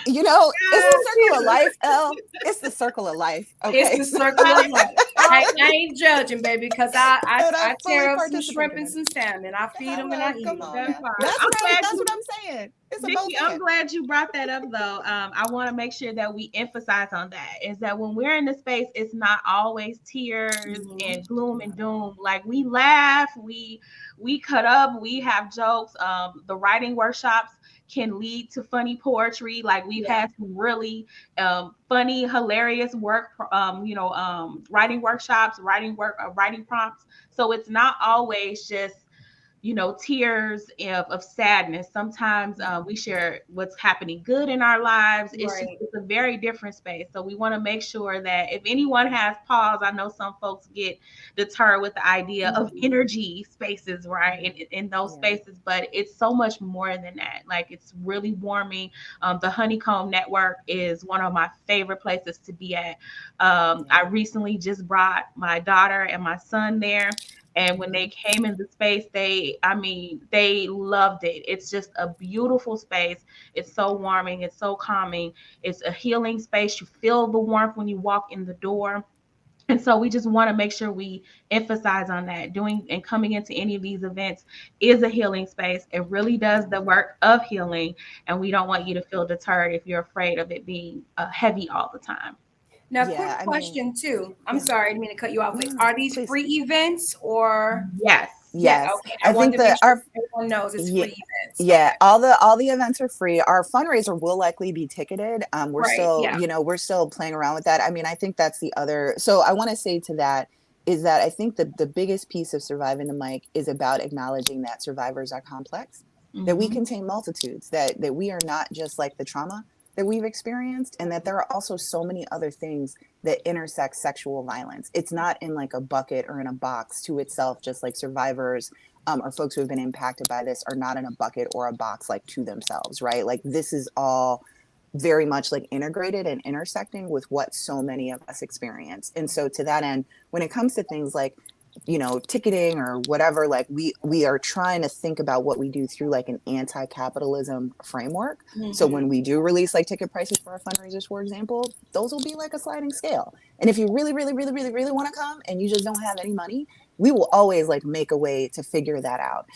you know, it's the circle of life, Elle. It's the circle of life. Okay. It's the circle of life. I ain't judging, baby, because I tear up some shrimp and some salmon. I feed them and I eat them. That's what I'm saying. It's Nikki, I'm glad you brought that up, though. I want to make sure that we emphasize on that, is that when we're in the space, it's not always tears and gloom and doom. Like we laugh, we cut up, we have jokes. The writing workshops can lead to funny poetry. Like we've had some really funny, hilarious writing workshops, writing prompts. So it's not always just, you know, tears of sadness. Sometimes we share what's happening good in our lives. It's a very different space. So we want to make sure that if anyone has pause, I know some folks get deterred with the idea of energy spaces, right? In those spaces, but it's so much more than that. Like it's really warming. The Honeycomb Network is one of my favorite places to be at. I recently just brought my daughter and my son there. And when they came in the space, they loved it. It's just a beautiful space. It's so warming. It's so calming. It's a healing space. You feel the warmth when you walk in the door. And so we just want to make sure we emphasize on that. Doing and coming into any of these events is a healing space. It really does the work of healing. And we don't want you to feel deterred if you're afraid of it being heavy all the time. Now, quick question too. I'm sorry, I didn't mean to cut you off. Are these free events or? Yes. Okay. I think that everyone knows it's free events. Yeah, all the events are free. Our fundraiser will likely be ticketed. We're still playing around with that. I mean, I think that's the other. So I want to say to that is that I think the biggest piece of Surviving the Mic is about acknowledging that survivors are complex, that we contain multitudes, that we are not just like the trauma that we've experienced, and that there are also so many other things that intersect sexual violence. It's not in like a bucket or in a box to itself, just like survivors or folks who have been impacted by this are not in a bucket or a box like to themselves, right? Like this is all very much like integrated and intersecting with what so many of us experience. And so to that end, when it comes to things like, you know, ticketing or whatever, like we are trying to think about what we do through like an anti-capitalism framework. So when we do release like ticket prices for our fundraisers, for example, those will be like a sliding scale. And if you really want to come and you just don't have any money, we will always like make a way to figure that out.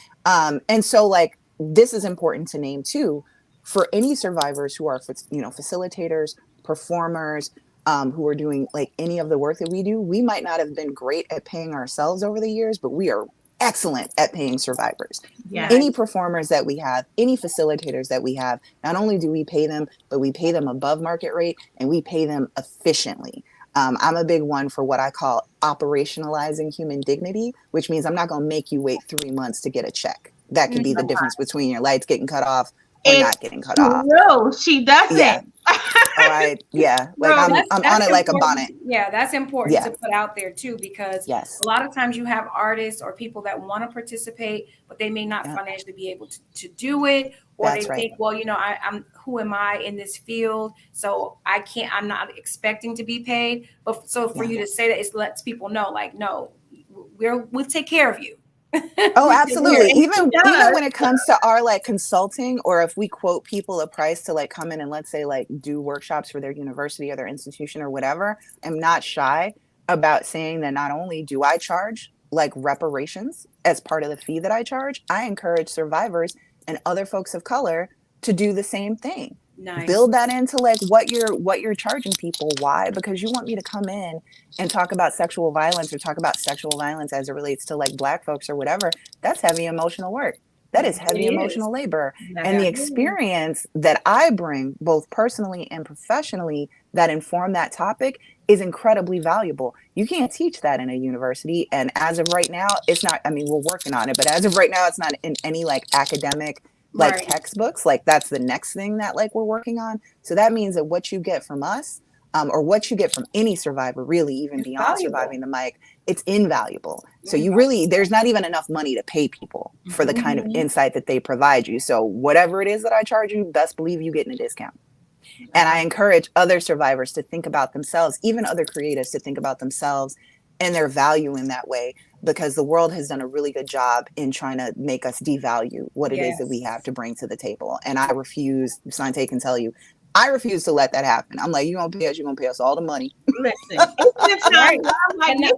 And so like this is important to name too, for any survivors who are, you know, facilitators, performers, who are doing like any of the work that we do. We might not have been great at paying ourselves over the years, but we are excellent at paying survivors. Yes. Any performers that we have, any facilitators that we have, not only do we pay them, but we pay them above market rate and we pay them efficiently. I'm a big one for what I call operationalizing human dignity, which means I'm not going to make you wait 3 months to get a check. That could be the difference between your lights getting cut off or not getting cut off. No, she doesn't. Yeah. All right. Yeah. Like I'm on it like a bonnet. Yeah, that's important to put out there too, because a lot of times you have artists or people that want to participate, but they may not financially be able to do it. Or they think, well, you know, I'm who am I in this field? So I'm not expecting to be paid. But so for you to say that, it lets people know, like, no, we'll take care of you. Oh, absolutely. Even when it comes to our like consulting, or if we quote people a price to like come in and let's say like do workshops for their university or their institution or whatever, I'm not shy about saying that not only do I charge like reparations as part of the fee that I charge, I encourage survivors and other folks of color to do the same thing. Nice. Build that into like what you're charging people. Why? Because you want me to come in and talk about sexual violence or talk about sexual violence as it relates to like Black folks or whatever. That's heavy emotional work. That is heavy emotional labor. And the experience that I bring, both personally and professionally, that inform that topic is incredibly valuable. You can't teach that in a university. And as of right now, it's not, I mean, we're working on it, but as of right now, it's not in any like academic like textbooks. Like that's the next thing that like we're working on. So that means that what you get from us, or what you get from any survivor, really, even it's beyond valuable. Surviving the mic, it's invaluable. So you really, there's not even enough money to pay people for the kind of insight that they provide you. So whatever it is that I charge you, best believe you getting a discount. And I encourage other survivors to think about themselves, even other creatives to think about themselves and their value in that way, because the world has done a really good job in trying to make us devalue what it is that we have to bring to the table. And I refuse, Sauntè can tell you, I refuse to let that happen. I'm like, you're going to pay us all the money. Listen, it's right. I'm like, I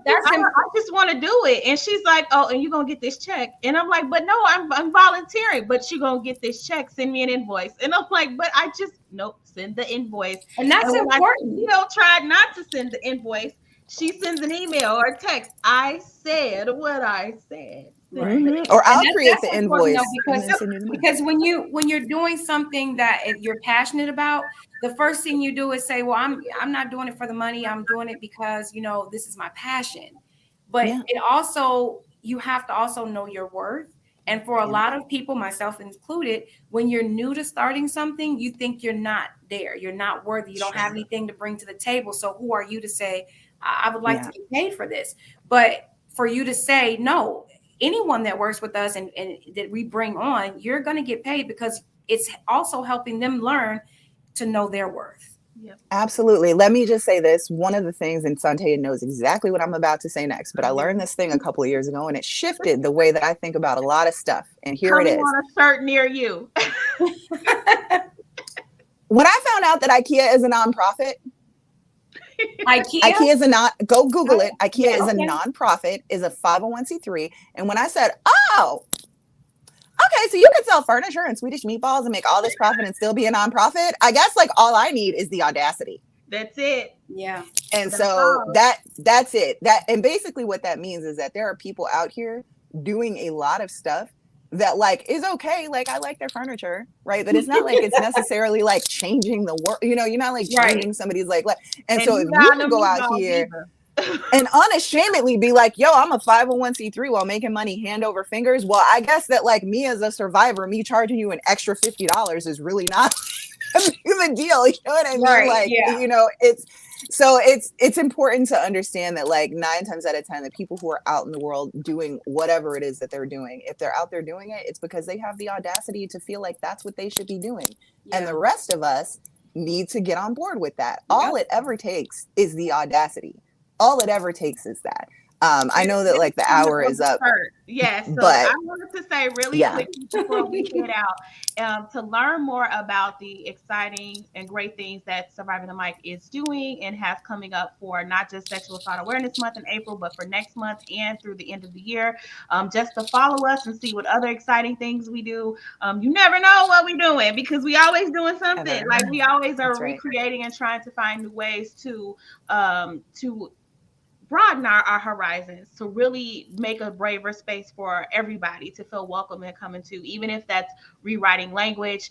just want to do it. And she's like, oh, and you're going to get this check. And I'm like, but no, I'm volunteering, but you're going to get this check. Send me an invoice. And I'm like, but I just, nope, send the invoice. And that's important. Tried not to send the invoice. She sends an email or a text. I said what I said. Mm-hmm. Or I'll create the invoice. Because when you're doing something that you're passionate about, the first thing you do is say, well, I'm not doing it for the money. I'm doing it because, this is my passion. But it also, you have to also know your worth. And for a lot of people, myself included, when you're new to starting something, you think you're not there. You're not worthy. You don't have anything to bring to the table. So who are you to say, I would like to get paid for this? But for you to say, no, anyone that works with us and that we bring on, you're going to get paid because it's also helping them learn to know their worth. Yep. Absolutely. Let me just say this. One of the things, and Sauntè knows exactly what I'm about to say next, but I learned this thing a couple of years ago and it shifted the way that I think about a lot of stuff. And here it is. On a shirt near you. When I found out that IKEA is a nonprofit, IKEA is go Google it. IKEA is a nonprofit, is a 501c3. And when I said, oh, okay, so you can sell furniture and Swedish meatballs and make all this profit and still be a nonprofit, I guess like all I need is the audacity. That's it. Yeah. And so that's it. And basically what that means is that there are people out here doing a lot of stuff that like is okay. Like I like their furniture, right? But it's not like it's necessarily like changing the world. You're not like changing somebody's like. And so if you can go out here and unashamedly be like, yo, I'm a 501c3 while making money hand over fingers. Well, I guess that like me as a survivor, me charging you an extra $50 is really not a big deal. You know what I mean? It's important to understand that like 9 times out of 10, the people who are out in the world doing whatever it is that they're doing, if they're out there doing it, it's because they have the audacity to feel like that's what they should be doing. Yeah. And the rest of us need to get on board with that. All it ever takes is the audacity. All it ever takes is that. I know that like the hour is up. Yes, so but I wanted to say really quick before we get out, to learn more about the exciting and great things that Surviving the Mic is doing and has coming up for not just Sexual Assault Awareness Month in April, but for next month and through the end of the year. Just to follow us and see what other exciting things we do. You never know what we're doing because we always doing something. Like we always are recreating and trying to find new ways to broaden our horizons, to really make a braver space for everybody to feel welcome and come into, even if that's rewriting language,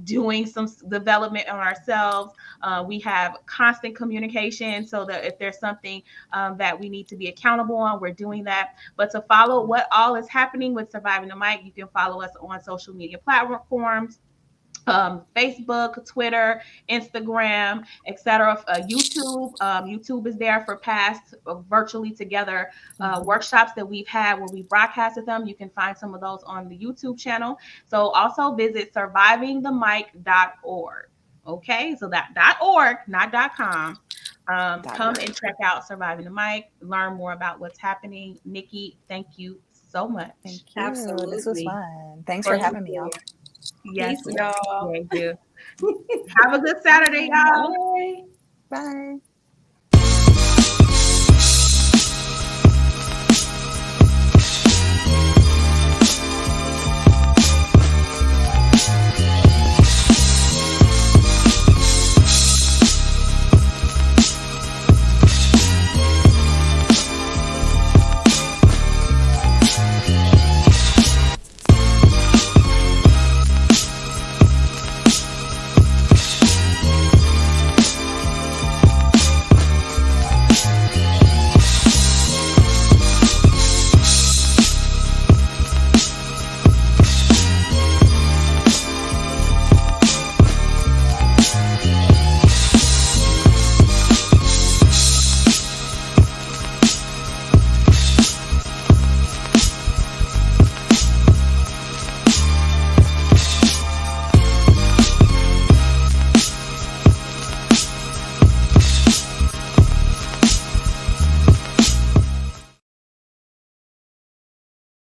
doing some development on ourselves. We have constant communication so that if there's something that we need to be accountable on, we're doing that. But to follow what all is happening with Surviving the Mic, you can follow us on social media platforms. Facebook, Twitter, Instagram, etc. YouTube. YouTube is there for past virtually together workshops that we've had where we broadcasted them. You can find some of those on the YouTube channel. So also visit survivingthemic.org. Okay, so that .org, not .com. Come and check out Surviving the Mic. Learn more about what's happening. Nikki, thank you so much. Thank you. Absolutely, this was fun. Thanks for having me, y'all. Yes, y'all. Thank you. Have a good Saturday, y'all. Bye. Bye.